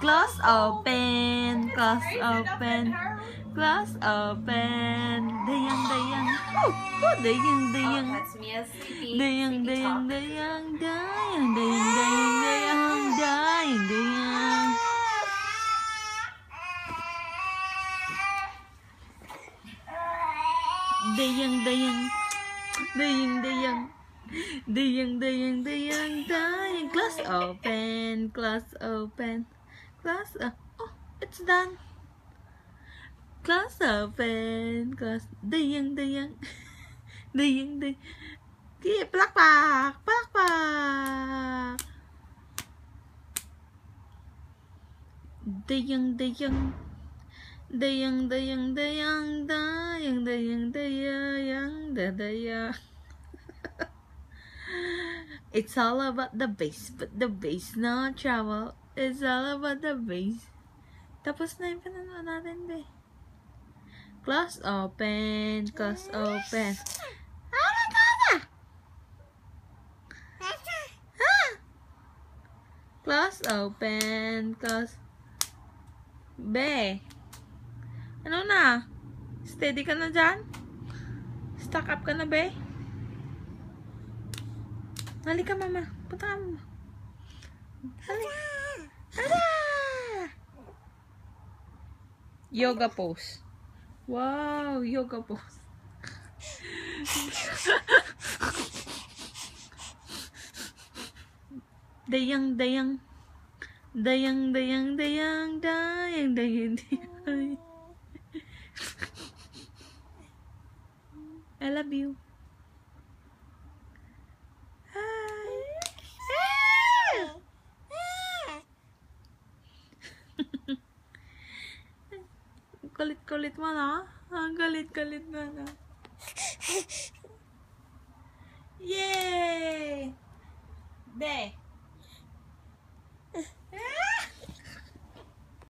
Close open. Close open. Close open. Dayang, dayang. Oh, dayang, dayang. That's Mia's sleepy. Dayang, dayang, dayang, dayang, dayang, dayang, dayang, dayang, dayang. Dayang, dayang. Dayang, dayang. Dayang, dayang, dayang, dayang. Close open. Close open. Close up. Oh, it's done. Close open. Close. Dayang, dayang. Dayang, dayang. Okay, palakpak. Palakpak. Dayang, dayang. Dayang, dayang, dayang, dayang, dayang, dayang, dayang. It's all about the bass, but the bass no trouble. It's all about the bass. Tapos na yung pinanood natin, be. Close open, close open. Close open, close. Be. Ano na? Steady ka na dyan? Stuck up ka na, be? Halika, mama. Punta ka, mama. Halika. Hala! Yoga pose. Wow, yoga pose. Dayang, dayang. Dayang, dayang, dayang, dayang, dayang, dayang. I love you. Kulit-kulit mo na. Ang galit-galit mo na. Yay! Be!